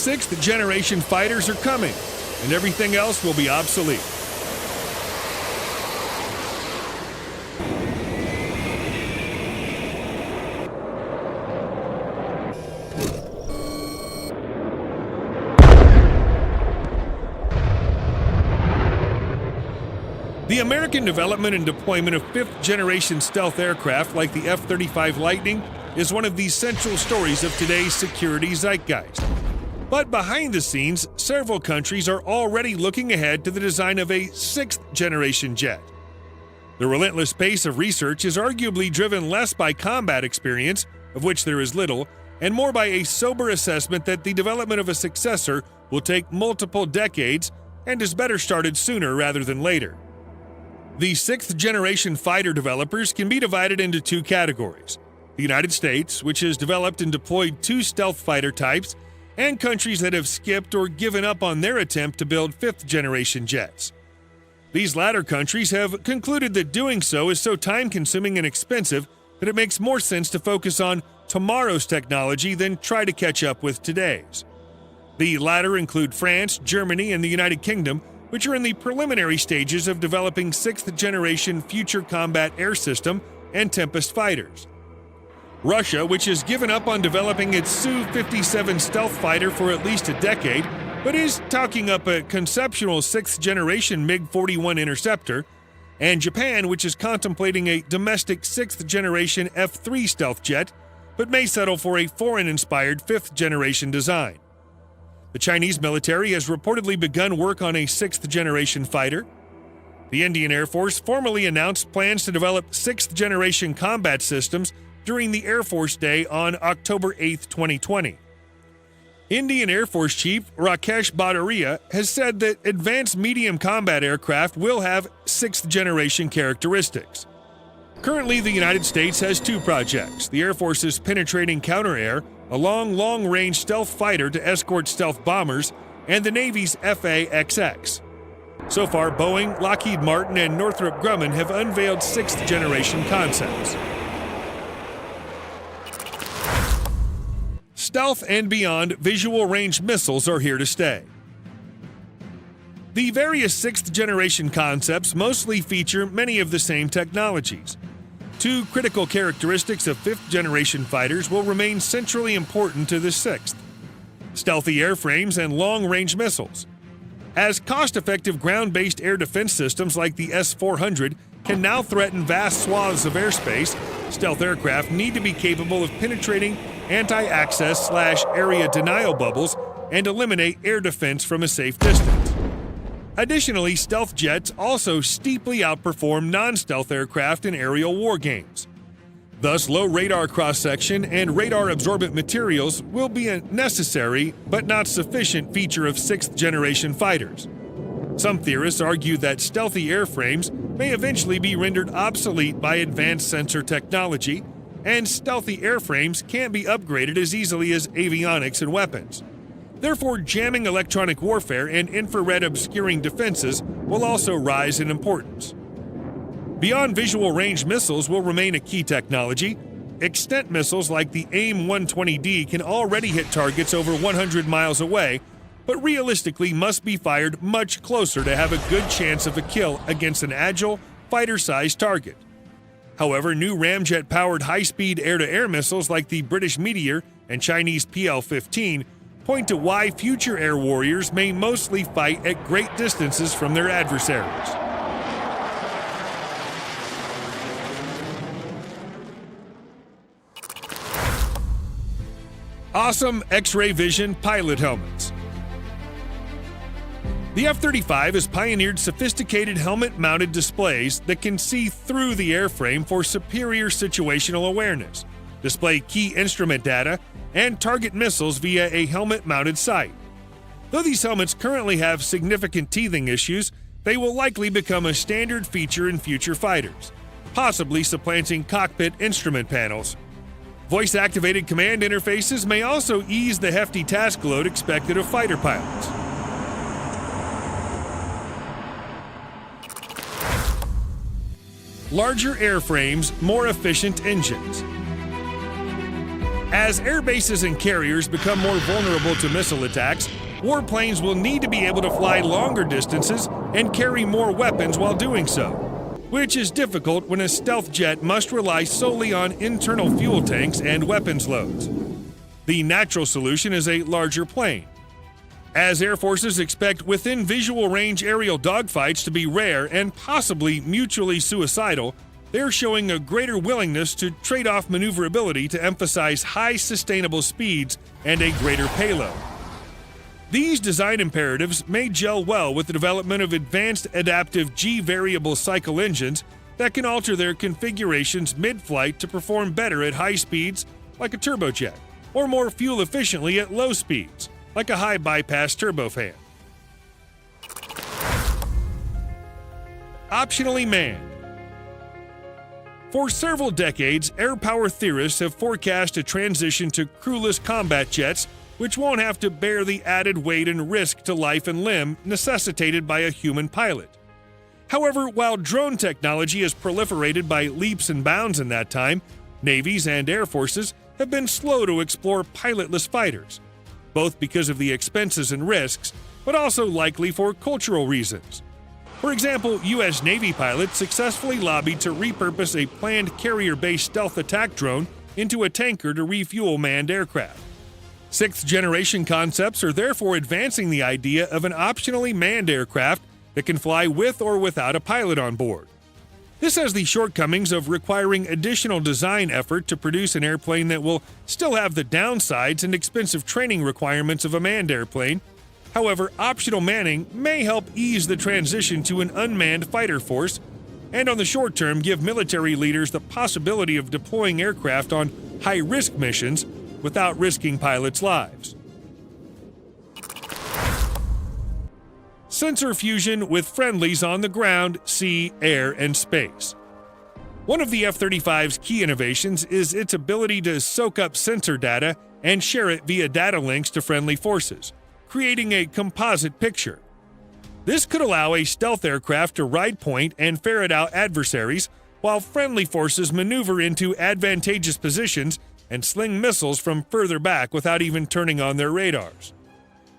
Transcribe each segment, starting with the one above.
Sixth-generation fighters are coming, and everything else will be obsolete. The American development and deployment of fifth-generation stealth aircraft like the F-35 Lightning is one of the central stories of today's security zeitgeist. But behind the scenes, several countries are already looking ahead to the design of a sixth-generation jet. The relentless pace of research is arguably driven less by combat experience, of which there is little, and more by a sober assessment that the development of a successor will take multiple decades and is better started sooner rather than later. The sixth-generation fighter developers can be divided into two categories: the United States, which has developed and deployed two stealth fighter types, and countries that have skipped or given up on their attempt to build fifth-generation jets. These latter countries have concluded that doing so is so time-consuming and expensive that it makes more sense to focus on tomorrow's technology than try to catch up with today's. The latter include France, Germany, and the United Kingdom, which are in the preliminary stages of developing sixth-generation future combat air system and Tempest fighters. Russia, which has given up on developing its Su-57 stealth fighter for at least a decade, but is talking up a conceptual sixth-generation MiG-41 interceptor, and Japan, which is contemplating a domestic sixth-generation F-3 stealth jet, but may settle for a foreign-inspired fifth-generation design. The Chinese military has reportedly begun work on a sixth-generation fighter. The Indian Air Force formally announced plans to develop sixth-generation combat systems during the Air Force Day on October 8, 2020. Indian Air Force Chief Rakesh Bhattaria has said that advanced medium combat aircraft will have sixth-generation characteristics. Currently, the United States has two projects: the Air Force's Penetrating Counter-Air, a long-range stealth fighter to escort stealth bombers, and the Navy's FA-XX. So far, Boeing, Lockheed Martin, and Northrop Grumman have unveiled sixth-generation concepts. Stealth and beyond visual-range missiles are here to stay. The various sixth-generation concepts mostly feature many of the same technologies. Two critical characteristics of fifth-generation fighters will remain centrally important to the sixth: stealthy airframes and long-range missiles. As cost-effective ground-based air defense systems like the S-400 can now threaten vast swaths of airspace, stealth aircraft need to be capable of penetrating anti-access/area denial bubbles and eliminate air defense from a safe distance. Additionally, stealth jets also steeply outperform non-stealth aircraft in aerial war games. Thus, low radar cross-section and radar-absorbent materials will be a necessary but not sufficient feature of sixth-generation fighters. Some theorists argue that stealthy airframes may eventually be rendered obsolete by advanced sensor technology, and stealthy airframes can't be upgraded as easily as avionics and weapons. Therefore, jamming electronic warfare and infrared obscuring defenses will also rise in importance. Beyond visual range missiles will remain a key technology. Extent missiles like the AIM-120D can already hit targets over 100 miles away, but realistically must be fired much closer to have a good chance of a kill against an agile, fighter-sized target. However, new ramjet-powered high-speed air-to-air missiles like the British Meteor and Chinese PL-15 point to why future air warriors may mostly fight at great distances from their adversaries. Awesome X-ray vision pilot helmets. The F-35 has pioneered sophisticated helmet-mounted displays that can see through the airframe for superior situational awareness, display key instrument data, and target missiles via a helmet-mounted sight. Though these helmets currently have significant teething issues, they will likely become a standard feature in future fighters, possibly supplanting cockpit instrument panels. Voice-activated command interfaces may also ease the hefty task load expected of fighter pilots. Larger airframes, more efficient engines. As air bases and carriers become more vulnerable to missile attacks, warplanes will need to be able to fly longer distances and carry more weapons while doing so, which is difficult when a stealth jet must rely solely on internal fuel tanks and weapons loads. The natural solution is a larger plane. As air forces expect within visual range aerial dogfights to be rare and possibly mutually suicidal, they're showing a greater willingness to trade off maneuverability to emphasize high sustainable speeds and a greater payload. These design imperatives may gel well with the development of advanced adaptive G-variable cycle engines that can alter their configurations mid-flight to perform better at high speeds, like a turbojet, or more fuel efficiently at low speeds, like a high-bypass turbofan. Optionally manned. For several decades, air power theorists have forecast a transition to crewless combat jets which won't have to bear the added weight and risk to life and limb necessitated by a human pilot. However, while drone technology has proliferated by leaps and bounds in that time, navies and air forces have been slow to explore pilotless fighters, both because of the expenses and risks, but also likely for cultural reasons. For example, U.S. Navy pilots successfully lobbied to repurpose a planned carrier-based stealth attack drone into a tanker to refuel manned aircraft. Sixth-generation concepts are therefore advancing the idea of an optionally manned aircraft that can fly with or without a pilot on board. This has the shortcomings of requiring additional design effort to produce an airplane that will still have the downsides and expensive training requirements of a manned airplane. However, optional manning may help ease the transition to an unmanned fighter force, and on the short term give military leaders the possibility of deploying aircraft on high-risk missions without risking pilots' lives. Sensor fusion with friendlies on the ground, sea, air, and space. One of the F-35's key innovations is its ability to soak up sensor data and share it via data links to friendly forces, creating a composite picture. This could allow a stealth aircraft to ride point and ferret out adversaries, while friendly forces maneuver into advantageous positions and sling missiles from further back without even turning on their radars.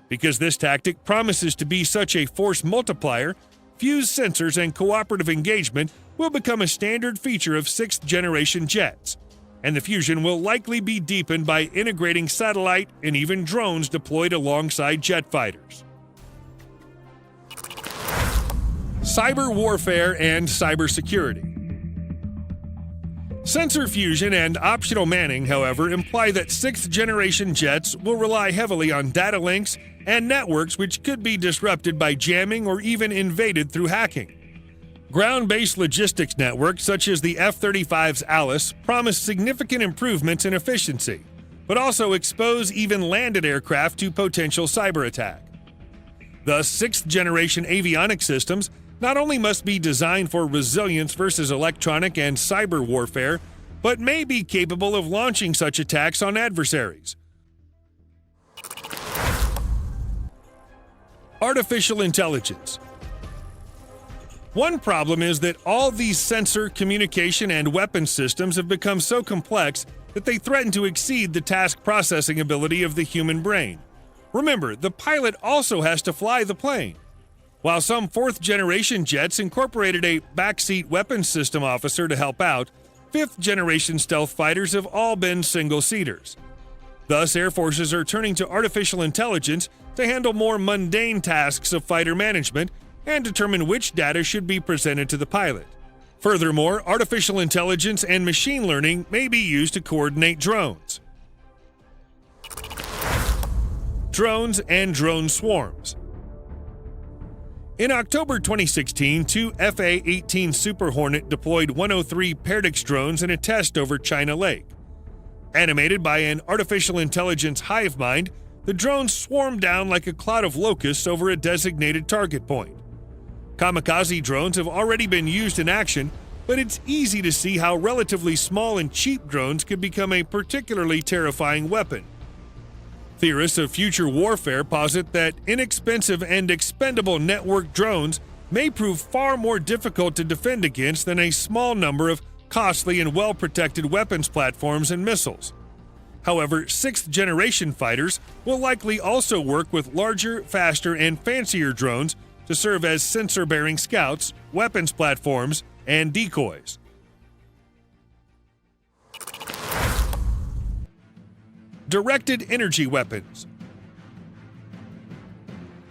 Because this tactic promises to be such a force multiplier, fused sensors and cooperative engagement will become a standard feature of sixth-generation jets, and the fusion will likely be deepened by integrating satellite and even drones deployed alongside jet fighters. Cyber warfare and cybersecurity. Sensor fusion and optional manning, however, imply that sixth-generation jets will rely heavily on data links and networks which could be disrupted by jamming or even invaded through hacking. Ground-based logistics networks such as the F-35's Alice promise significant improvements in efficiency, but also expose even landed aircraft to potential cyber attack. Thus, sixth-generation avionics systems not only must be designed for resilience versus electronic and cyber warfare, but may be capable of launching such attacks on adversaries. Artificial intelligence. One problem is that all these sensor, communication, and weapon systems have become so complex that they threaten to exceed the task processing ability of the human brain. Remember, the pilot also has to fly the plane. While some fourth-generation jets incorporated a backseat weapons system officer to help out, fifth-generation stealth fighters have all been single-seaters. Thus, air forces are turning to artificial intelligence to handle more mundane tasks of fighter management and determine which data should be presented to the pilot. Furthermore, artificial intelligence and machine learning may be used to coordinate drones. Drones and drone swarms. In October 2016, two FA-18 Super Hornet deployed 103 Perdix drones in a test over China Lake. Animated by an artificial intelligence hive mind, the drones swarmed down like a cloud of locusts over a designated target point. Kamikaze drones have already been used in action, but it's easy to see how relatively small and cheap drones could become a particularly terrifying weapon. Theorists of future warfare posit that inexpensive and expendable network drones may prove far more difficult to defend against than a small number of costly and well-protected weapons platforms and missiles. However, 6th generation fighters will likely also work with larger, faster, and fancier drones to serve as sensor-bearing scouts, weapons platforms, and decoys. Directed energy weapons.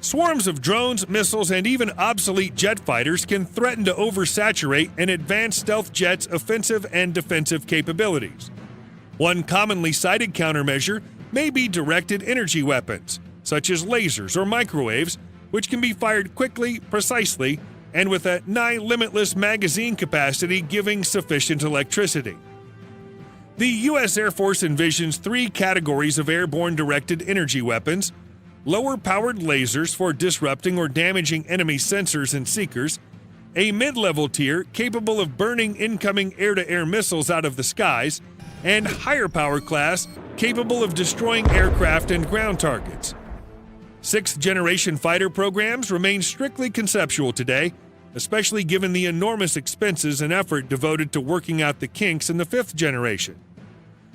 Swarms of drones, missiles, and even obsolete jet fighters can threaten to oversaturate an advanced stealth jet's offensive and defensive capabilities. One commonly cited countermeasure may be directed energy weapons, such as lasers or microwaves, which can be fired quickly, precisely, and with a nigh limitless magazine capacity giving sufficient electricity. The U.S. Air Force envisions 3 categories of airborne directed energy weapons: lower-powered lasers for disrupting or damaging enemy sensors and seekers, a mid-level tier capable of burning incoming air-to-air missiles out of the skies, and higher power class capable of destroying aircraft and ground targets. 6th-generation fighter programs remain strictly conceptual today, especially given the enormous expenses and effort devoted to working out the kinks in the 5th generation.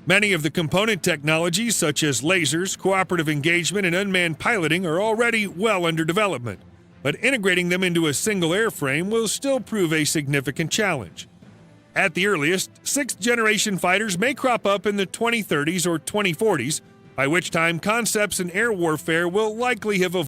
Many of the component technologies, such as lasers, cooperative engagement, and unmanned piloting, are already well under development, but integrating them into a single airframe will still prove a significant challenge. At the earliest, 6th-generation fighters may crop up in the 2030s or 2040s, by which time concepts in air warfare will likely have evolved